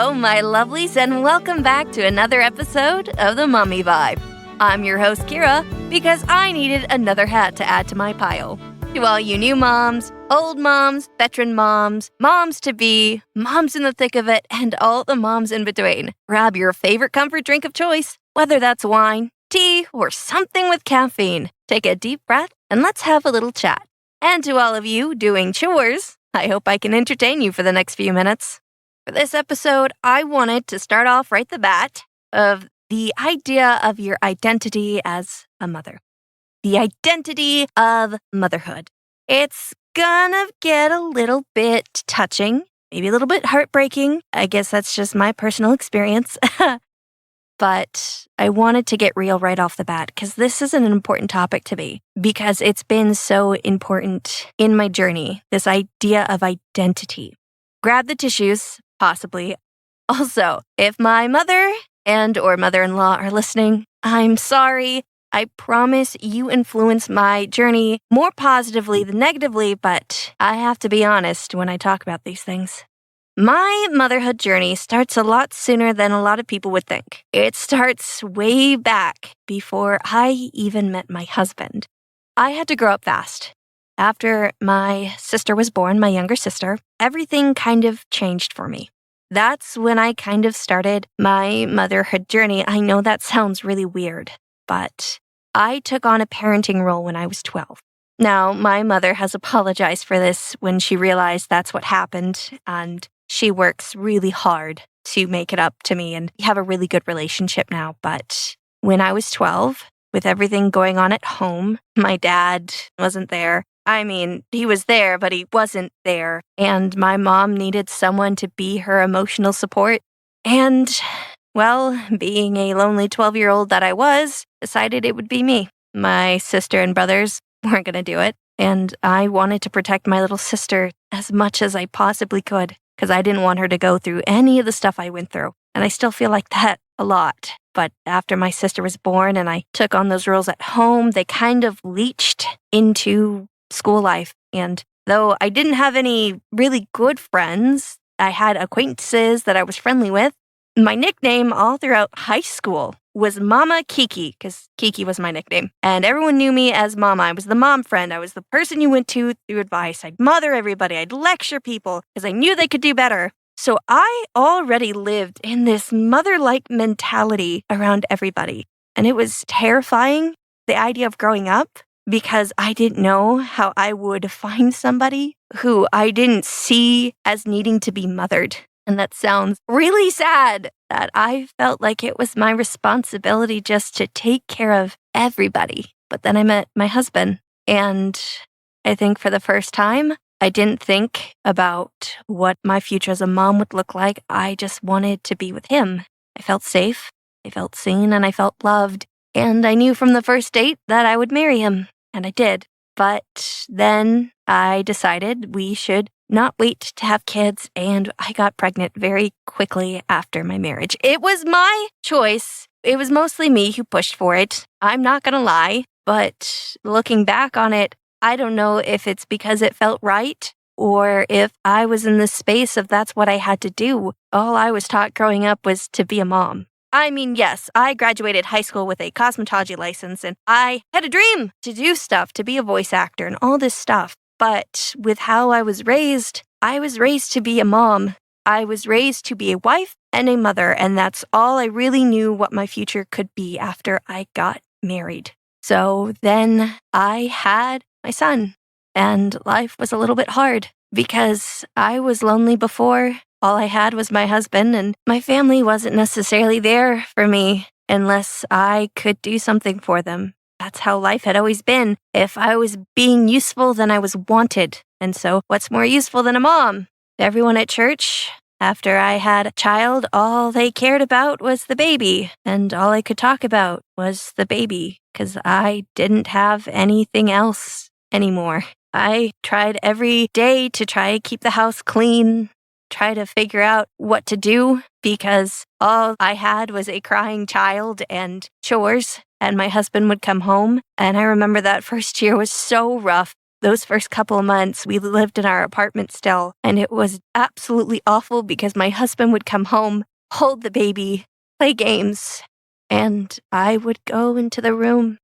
Hello, my lovelies, and welcome back to another episode of the Mommy Vibe. I'm your host, Keira, because I needed another hat to add to my pile. To all you new moms, old moms, veteran moms, moms-to-be, moms in the thick of it, and all the moms in between, grab your favorite comfort drink of choice, whether that's wine, tea, or something with caffeine. Take a deep breath, and let's have a little chat. And to all of you doing chores, I hope I can entertain you for the next few minutes. For this episode, I wanted to start off right the bat of the idea of your identity as a mother. The identity of motherhood. It's gonna get a little bit touching, maybe a little bit heartbreaking. I guess that's just my personal experience. But I wanted to get real right off the bat because this is an important topic to me because it's been so important in my journey, this idea of identity. Grab the tissues, possibly. Also, if my mother and or mother-in-law are listening, I'm sorry. I promise you influence my journey more positively than negatively, but I have to be honest when I talk about these things. My motherhood journey starts a lot sooner than a lot of people would think. It starts way back before I even met my husband. I had to grow up fast. After my sister was born, my younger sister, everything kind of changed for me. That's when I kind of started my motherhood journey. I know that sounds really weird, but I took on a parenting role when I was 12. Now, my mother has apologized for this when she realized that's what happened, and she works really hard to make it up to me, and we have a really good relationship now. But when I was 12, with everything going on at home, my dad wasn't there. I mean, he was there, but he wasn't there. And my mom needed someone to be her emotional support. And, well, being a lonely 12-year-old that I was, decided it would be me. My sister and brothers weren't going to do it. And I wanted to protect my little sister as much as I possibly could because I didn't want her to go through any of the stuff I went through. And I still feel like that a lot. But after my sister was born and I took on those roles at home, they kind of leached into school life. And though I didn't have any really good friends, I had acquaintances that I was friendly with. My nickname all throughout high school was Mama Kiki, because Kiki was my nickname. And everyone knew me as Mama. I was the mom friend. I was the person you went to through advice. I'd mother everybody. I'd lecture people because I knew they could do better. So I already lived in this mother-like mentality around everybody. And it was terrifying, the idea of growing up, because I didn't know how I would find somebody who I didn't see as needing to be mothered. And that sounds really sad that I felt like it was my responsibility just to take care of everybody. But then I met my husband, and I think for the first time, I didn't think about what my future as a mom would look like. I just wanted to be with him. I felt safe, I felt seen, and I felt loved. And I knew from the first date that I would marry him. And I did. But then I decided we should not wait to have kids, and I got pregnant very quickly after my marriage. It was my choice. It was mostly me who pushed for it. I'm not going to lie, but looking back on it, I don't know if it's because it felt right or if I was in this space of that's what I had to do. All I was taught growing up was to be a mom. I mean, yes, I graduated high school with a cosmetology license, and I had a dream to do stuff, to be a voice actor and all this stuff. But with how I was raised to be a mom. I was raised to be a wife and a mother, and that's all I really knew what my future could be after I got married. So then I had my son, and life was a little bit hard because I was lonely before. All I had was my husband, and my family wasn't necessarily there for me unless I could do something for them. That's how life had always been. If I was being useful, then I was wanted. And so what's more useful than a mom? Everyone at church, after I had a child, all they cared about was the baby. And all I could talk about was the baby because I didn't have anything else anymore. I tried every day to try to keep the house clean, try to figure out what to do because all I had was a crying child and chores. And my husband would come home. And I remember that first year was so rough those first couple of months, we lived in our apartment still, and it was absolutely awful because my husband would come home, hold the baby, play games, and I would go into the room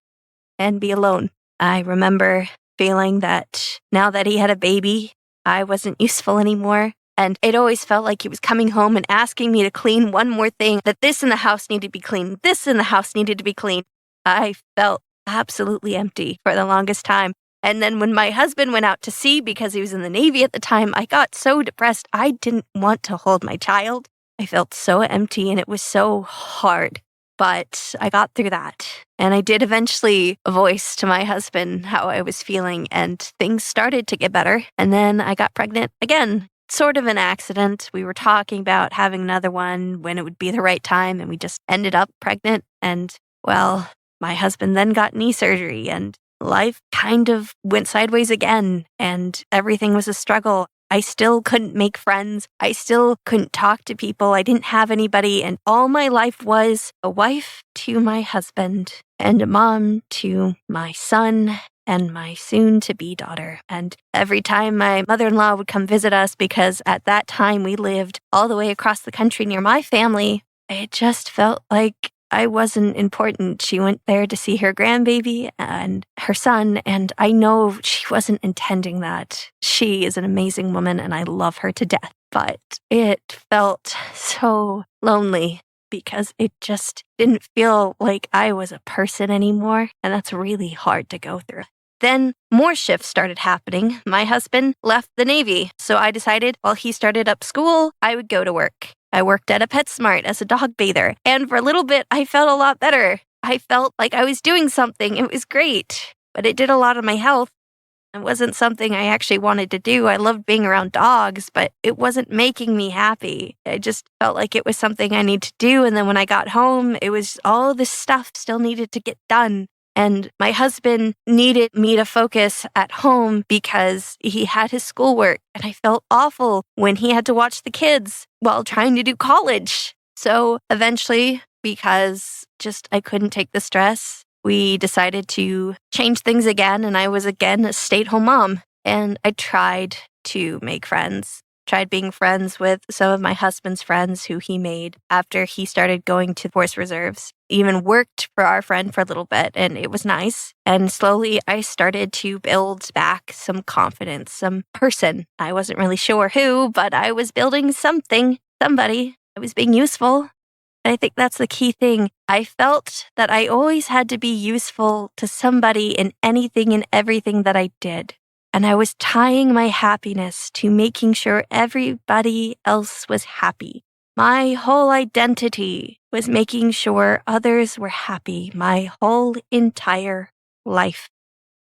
and be alone. I remember feeling that now that he had a baby, I wasn't useful anymore. And it always felt like he was coming home and asking me to clean one more thing, that this in the house needed to be clean, this in the house needed to be clean. I felt absolutely empty for the longest time. And then when my husband went out to sea because he was in the Navy at the time, I got so depressed. I didn't want to hold my child. I felt so empty and it was so hard. But I got through that. And I did eventually voice to my husband how I was feeling, and things started to get better. And then I got pregnant again. Sort of an accident. We were talking about having another one when it would be the right time, and we just ended up pregnant. And, well, my husband then got knee surgery, and life kind of went sideways again, and everything was a struggle. I still couldn't make friends. I still couldn't talk to people. I didn't have anybody, and all my life was a wife to my husband and a mom to my son and my soon-to-be daughter. And every time my mother-in-law would come visit us, because at that time we lived all the way across the country near my family, it just felt like I wasn't important. She went there to see her grandbaby and her son, and I know she wasn't intending that. She is an amazing woman, and I love her to death. But it felt so lonely because it just didn't feel like I was a person anymore, and that's really hard to go through. Then more shifts started happening. My husband left the Navy, so I decided while he started up school, I would go to work. I worked at a PetSmart as a dog bather, and for a little bit, I felt a lot better. I felt like I was doing something. It was great, but it did a lot of my health. It wasn't something I actually wanted to do. I loved being around dogs, but it wasn't making me happy. I just felt like it was something I needed to do, and then when I got home, it was all this stuff still needed to get done. And my husband needed me to focus at home because he had his schoolwork, and I felt awful when he had to watch the kids while trying to do college. So eventually, because just I couldn't take the stress, we decided to change things again, and I was again a stay-at-home mom. And I tried to make friends. Tried being friends with some of my husband's friends who he made after he started going to force reserves. Even worked for our friend for a little bit, and it was nice. And slowly I started to build back some confidence, some person. I wasn't really sure who, but I was building something, somebody. I was being useful. And I think that's the key thing. I felt that I always had to be useful to somebody in anything and everything that I did. And I was tying my happiness to making sure everybody else was happy. My whole identity was making sure others were happy my whole entire life.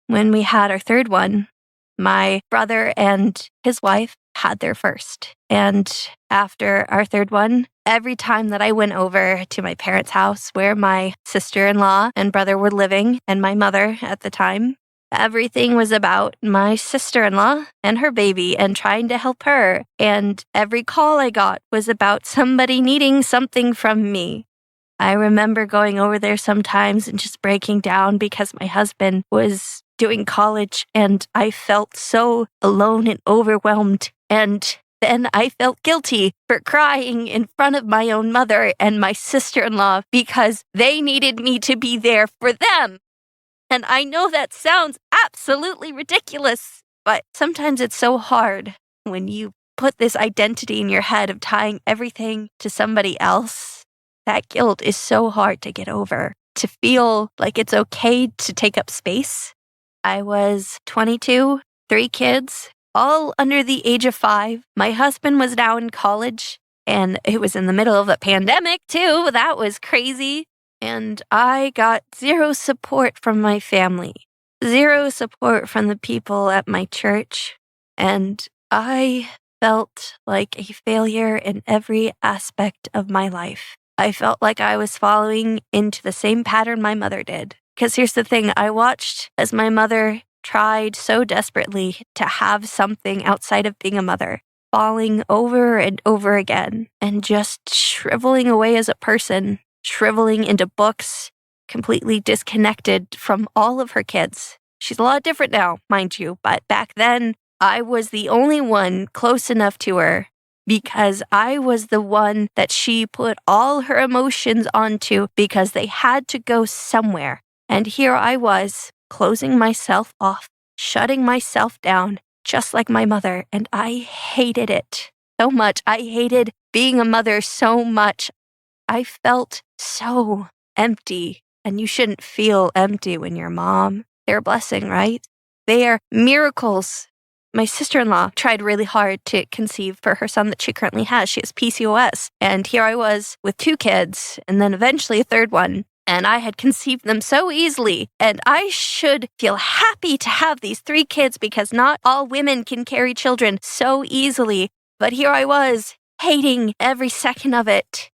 When we had our third one, my brother and his wife had their first. And after our third one, every time that I went over to my parents' house where my sister-in-law and brother were living and my mother at the time, everything was about my sister-in-law and her baby and trying to help her. And every call I got was about somebody needing something from me. I remember going over there sometimes and just breaking down because my husband was doing college and I felt so alone and overwhelmed. And then I felt guilty for crying in front of my own mother and my sister-in-law because they needed me to be there for them. And I know that sounds absolutely ridiculous, but sometimes it's so hard when you put this identity in your head of tying everything to somebody else. That guilt is so hard to get over, to feel like it's okay to take up space. I was 22, 3 kids, all under the age of 5. My husband was now in college, and it was in the middle of a pandemic too. That was crazy. And I got 0 support from my family, 0 support from the people at my church. And I felt like a failure in every aspect of my life. I felt like I was following into the same pattern my mother did. Because here's the thing, I watched as my mother tried so desperately to have something outside of being a mother, falling over and over again, and just shriveling away as a person, shriveling into books, completely disconnected from all of her kids. She's a lot different now, mind you, but back then, I was the only one close enough to her because I was the one that she put all her emotions onto because they had to go somewhere. And here I was, closing myself off, shutting myself down, just like my mother, and I hated it so much. I hated being a mother so much. I felt so empty, and you shouldn't feel empty when you're a mom. They're a blessing, right? They are miracles. My sister-in-law tried really hard to conceive for her son that she currently has. She has PCOS. And here I was with 2 kids and then eventually a 3rd one. And I had conceived them so easily. And I should feel happy to have these 3 kids because not all women can carry children so easily. But here I was, hating every second of it.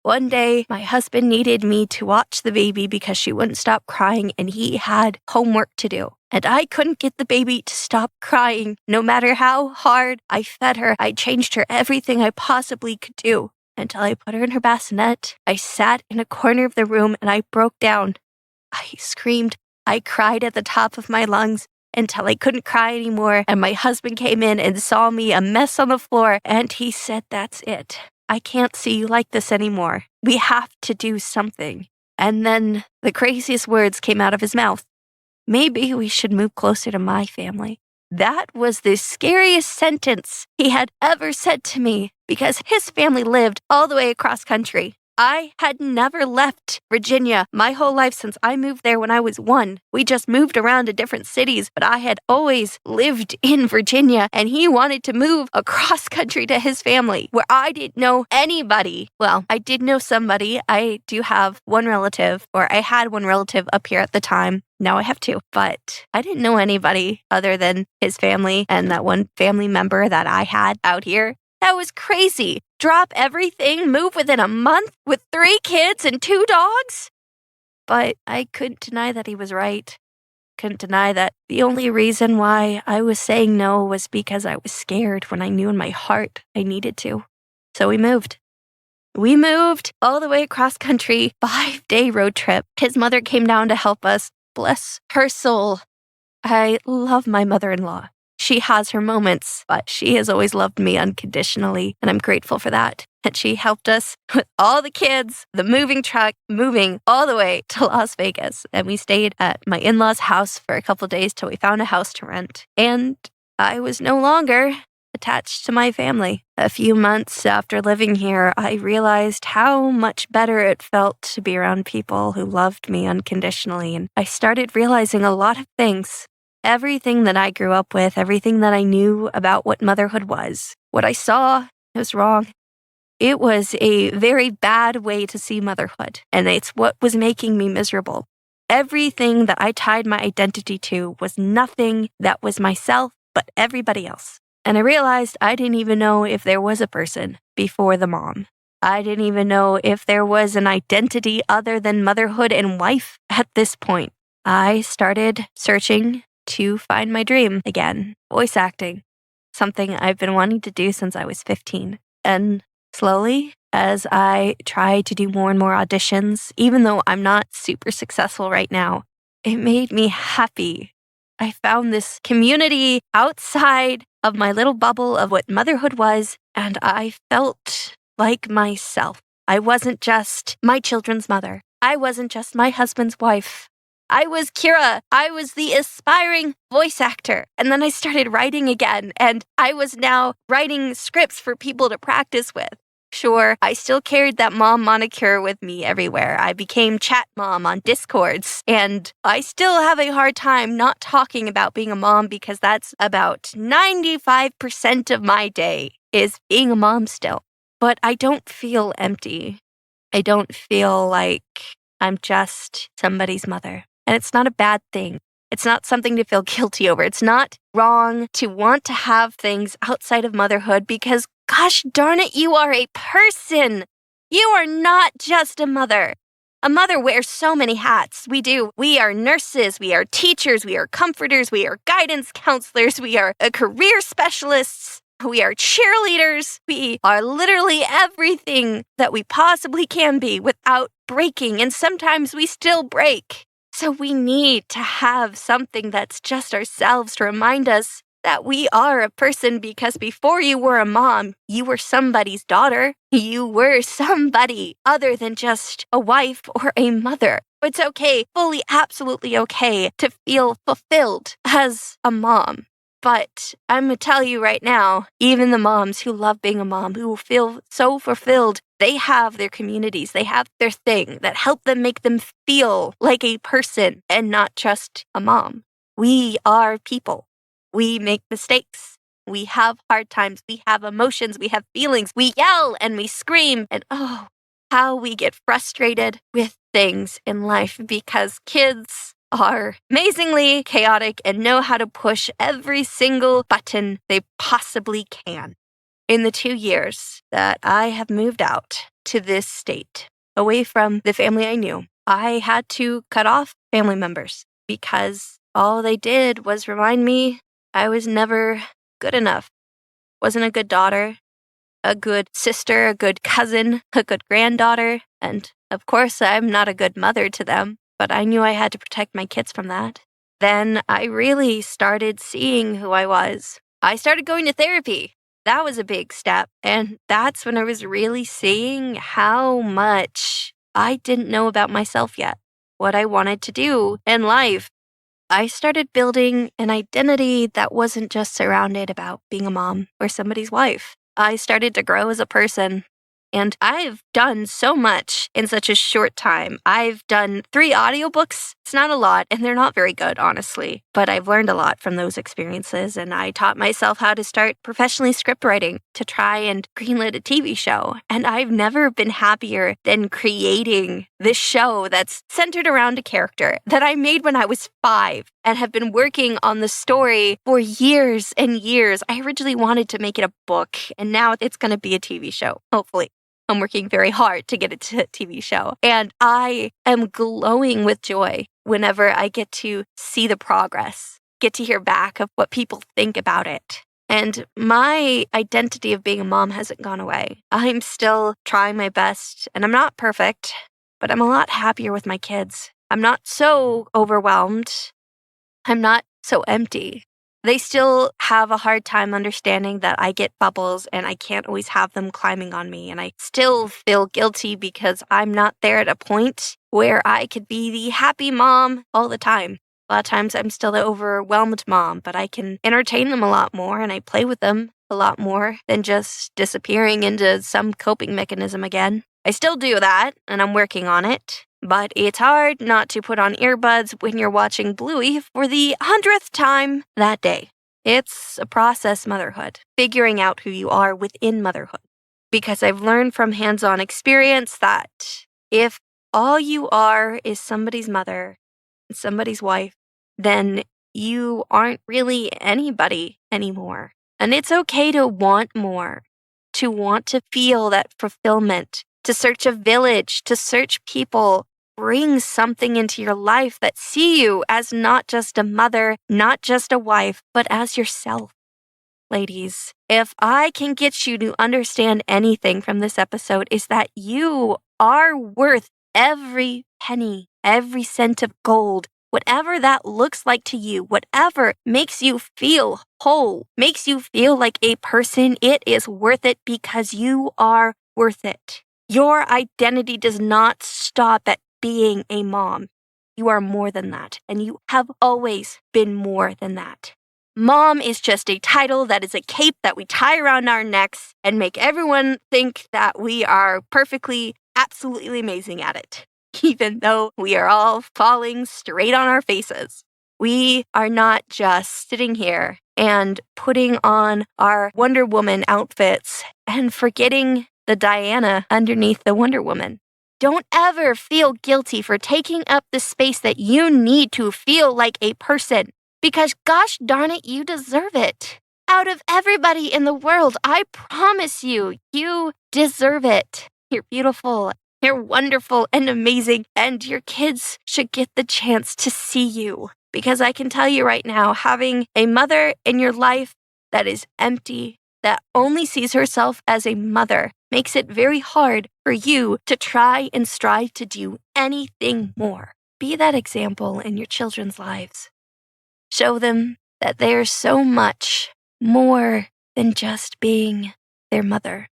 One day, my husband needed me to watch the baby because she wouldn't stop crying and he had homework to do. And I couldn't get the baby to stop crying. No matter how hard I fed her, I changed her everything I possibly could do. Until I put her in her bassinet, I sat in a corner of the room and I broke down. I screamed. I cried at the top of my lungs until I couldn't cry anymore. And my husband came in and saw me a mess on the floor and he said, "That's it. I can't see you like this anymore. We have to do something." And then the craziest words came out of his mouth. "Maybe we should move closer to my family." That was the scariest sentence he had ever said to me because his family lived all the way across country. I had never left Virginia my whole life since I moved there when I was 1. We just moved around to different cities, but I had always lived in Virginia, and he wanted to move across country to his family where I didn't know anybody. Well, I did know somebody. I do have one relative, or I had one relative up here at the time. Now I have 2, but I didn't know anybody other than his family and that one family member that I had out here. That was crazy. Drop everything, move within a month with 3 kids and 2 dogs? But I couldn't deny that he was right. Couldn't deny that the only reason why I was saying no was because I was scared when I knew in my heart I needed to. So we moved. We moved all the way across country, 5-day road trip. His mother came down to help us. Bless her soul. I love my mother-in-law. She has her moments, but she has always loved me unconditionally, and I'm grateful for that. And she helped us with all the kids, the moving truck, moving all the way to Las Vegas. And we stayed at my in-laws' house for a couple days till we found a house to rent. And I was no longer attached to my family. A few months after living here, I realized how much better it felt to be around people who loved me unconditionally. And I started realizing a lot of things. Everything that I grew up with, everything that I knew about what motherhood was, what I saw was wrong. It was a very bad way to see motherhood, and it's what was making me miserable. Everything that I tied my identity to was nothing that was myself, but everybody else. And I realized I didn't even know if there was a person before the mom. I didn't even know if there was an identity other than motherhood and wife at this point. I started searching to find my dream again, voice acting, something I've been wanting to do since I was 15. And slowly, as I try to do more and more auditions, even though I'm not super successful right now, it made me happy. I found this community outside of my little bubble of what motherhood was, and I felt like myself. I wasn't just my children's mother. I wasn't just my husband's wife. I was Keira. I was the aspiring voice actor. And then I started writing again, and I was now writing scripts for people to practice with. Sure, I still carried that mom moniker with me everywhere. I became chat mom on Discords, and I still have a hard time not talking about being a mom because that's about 95% of my day is being a mom still. But I don't feel empty. I don't feel like I'm just somebody's mother. And it's not a bad thing. It's not something to feel guilty over. It's not wrong to want to have things outside of motherhood because, gosh darn it, you are a person. You are not just a mother. A mother wears so many hats. We do. We are nurses. We are teachers. We are comforters. We are guidance counselors. We are career specialists. We are cheerleaders. We are literally everything that we possibly can be without breaking. And sometimes we still break. So we need to have something that's just ourselves to remind us that we are a person, because before you were a mom, you were somebody's daughter. You were somebody other than just a wife or a mother. It's okay, fully, absolutely okay to feel fulfilled as a mom. But I'm going to tell you right now, even the moms who love being a mom, who feel so fulfilled, they have their communities, they have their thing that help them make them feel like a person and not just a mom. We are people. We make mistakes. We have hard times. We have emotions. We have feelings. We yell and we scream. And oh, how we get frustrated with things in life, because kids are amazingly chaotic and know how to push every single button they possibly can. In the 2 years that I have moved out to this state, away from the family I knew, I had to cut off family members because all they did was remind me I was never good enough. Wasn't a good daughter, a good sister, a good cousin, a good granddaughter, and of course I'm not a good mother to them, but I knew I had to protect my kids from that. Then I really started seeing who I was. I started going to therapy. That was a big step, and that's when I was really seeing how much I didn't know about myself yet, what I wanted to do in life. I started building an identity that wasn't just surrounded about being a mom or somebody's wife. I started to grow as a person. And I've done so much in such a short time. I've done 3 audiobooks. It's not a lot, and they're not very good, honestly. But I've learned a lot from those experiences, and I taught myself how to start professionally script writing to try and greenlit a TV show. And I've never been happier than creating this show that's centered around a character that I made when I was 5 and have been working on the story for years and years. I originally wanted to make it a book, and now it's going to be a TV show, hopefully. I'm working very hard to get it to a TV show. And I am glowing with joy whenever I get to see the progress, get to hear back of what people think about it. And my identity of being a mom hasn't gone away. I'm still trying my best, and I'm not perfect, but I'm a lot happier with my kids. I'm not so overwhelmed. I'm not so empty. They still have a hard time understanding that I get bubbles and I can't always have them climbing on me. And I still feel guilty because I'm not there at a point where I could be the happy mom all the time. A lot of times I'm still the overwhelmed mom, but I can entertain them a lot more and I play with them a lot more than just disappearing into some coping mechanism again. I still do that, and I'm working on it. But it's hard not to put on earbuds when you're watching Bluey for the 100th time that day. It's a process, motherhood, figuring out who you are within motherhood. Because I've learned from hands-on experience that if all you are is somebody's mother, somebody's wife, then you aren't really anybody anymore. And it's okay to want more, to want to feel that fulfillment, to search a village, to search people. Bring something into your life that see you as not just a mother, not just a wife, but as yourself. Ladies, if I can get you to understand anything from this episode, is that you are worth every penny, every cent of gold, whatever that looks like to you, whatever makes you feel whole, makes you feel like a person, it is worth it because you are worth it. Your identity does not stop at being a mom. You are more than that, and you have always been more than that. Mom is just a title that is a cape that we tie around our necks and make everyone think that we are perfectly, absolutely amazing at it, even though we are all falling straight on our faces. We are not just sitting here and putting on our Wonder Woman outfits and forgetting the Diana underneath the Wonder Woman. Don't ever feel guilty for taking up the space that you need to feel like a person, because gosh darn it, you deserve it. Out of everybody in the world, I promise you, you deserve it. You're beautiful, you're wonderful and amazing, and your kids should get the chance to see you. Because I can tell you right now, having a mother in your life that is empty, that only sees herself as a mother, makes it very hard for you to try and strive to do anything more. be that example in your children's lives. Show them that they're so much more than just being their mother.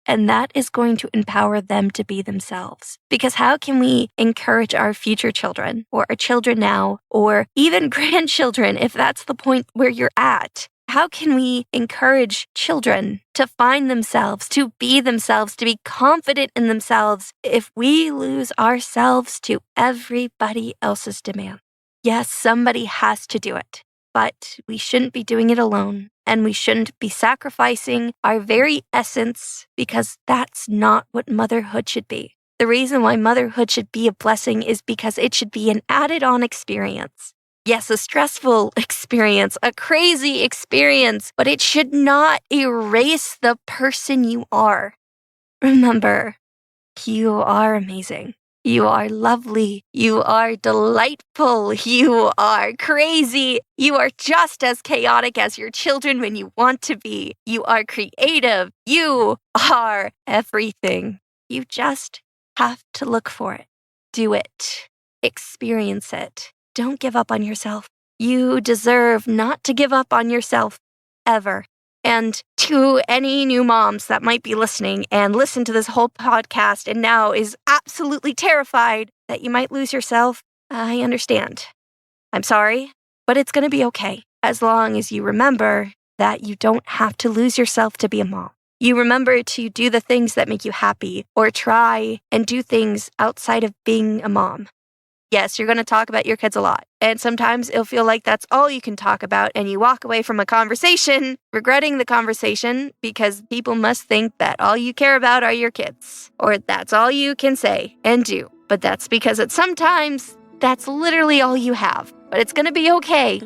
And that is going to empower them to be themselves. Because how can we encourage our future children or our children now or even grandchildren if that's the point where you're at? How can we encourage children to find themselves, to be themselves, to be confident in themselves if we lose ourselves to everybody else's demand? Yes, somebody has to do it, but we shouldn't be doing it alone. And we shouldn't be sacrificing our very essence because that's not what motherhood should be. The reason why motherhood should be a blessing is because it should be an added-on experience. Yes, a stressful experience, a crazy experience, but it should not erase the person you are. Remember, you are amazing. You are lovely. You are delightful. You are crazy. You are just as chaotic as your children when you want to be. You are creative. You are everything. You just have to look for it. Do it. Experience it. Don't give up on yourself. You deserve not to give up on yourself ever. And to any new moms that might be listening and listen to this whole podcast and now is absolutely terrified that you might lose yourself, I understand. I'm sorry, but it's going to be okay as long as you remember that you don't have to lose yourself to be a mom. You remember to do the things that make you happy or try and do things outside of being a mom. Yes, you're going to talk about your kids a lot. And sometimes it'll feel like that's all you can talk about and you walk away from a conversation regretting the conversation because people must think that all you care about are your kids. Or that's all you can say and do. But that's because sometimes that's literally all you have. But it's going to be okay.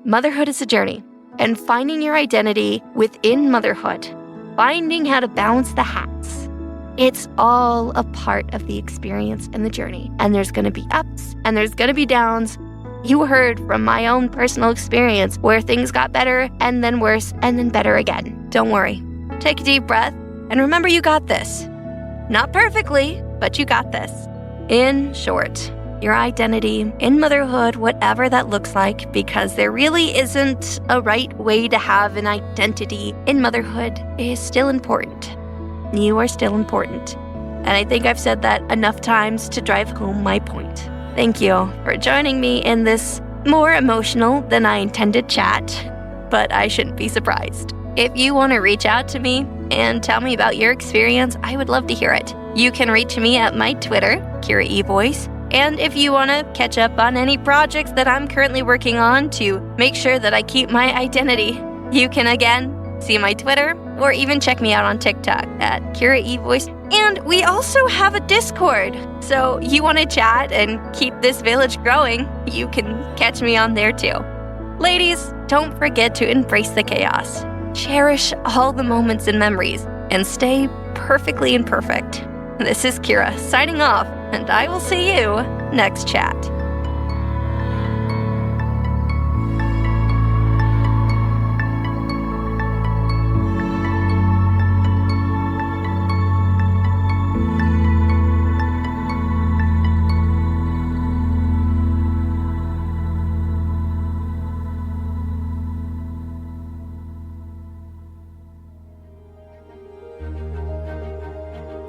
Motherhood is a journey. And finding your identity within motherhood, finding how to balance the hats, it's all a part of the experience and the journey. And there's going to be ups and there's going to be downs. You heard from my own personal experience where things got better and then worse and then better again. Don't worry. Take a deep breath and remember you got this. Not perfectly, but you got this. In short, your identity in motherhood, whatever that looks like, because there really isn't a right way to have an identity in motherhood, is still important. You are still important. And I think I've said that enough times to drive home my point. Thank you for joining me in this more emotional than I intended chat, but I shouldn't be surprised. If you want to reach out to me and tell me about your experience, I would love to hear it. You can reach me at my Twitter, Keira eVoice. And if you want to catch up on any projects that I'm currently working on to make sure that I keep my identity, you can again see my Twitter or even check me out on TikTok at Keira eVoice. And we also have a Discord. So you want to chat and keep this village growing, you can catch me on there too. Ladies, don't forget to embrace the chaos. Cherish all the moments and memories and stay perfectly imperfect. This is Keira signing off, and I will see you next chat.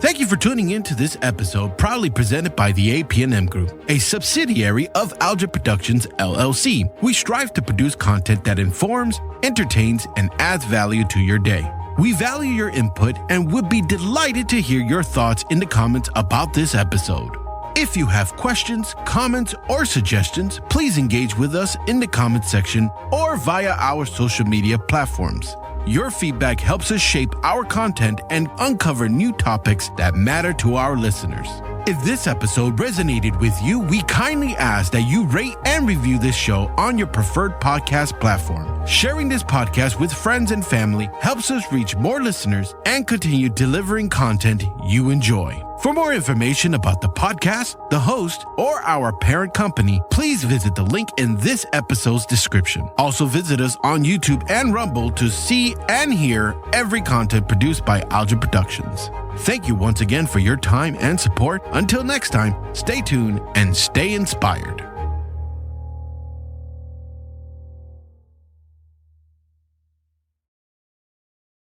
Thank you for tuning in to this episode, proudly presented by the APNM Group, a subsidiary of Algebra Productions, LLC. We strive to produce content that informs, entertains, and adds value to your day. We value your input and would be delighted to hear your thoughts in the comments about this episode. If you have questions, comments, or suggestions, please engage with us in the comment section or via our social media platforms. Your feedback helps us shape our content and uncover new topics that matter to our listeners. If this episode resonated with you, we kindly ask that you rate and review this show on your preferred podcast platform. Sharing this podcast with friends and family helps us reach more listeners and continue delivering content you enjoy. For more information about the podcast, the host, or our parent company, please visit the link in this episode's description. Also visit us on YouTube and Rumble to see and hear every content produced by Algebra Productions. Thank you once again for your time and support. Until next time, stay tuned and stay inspired.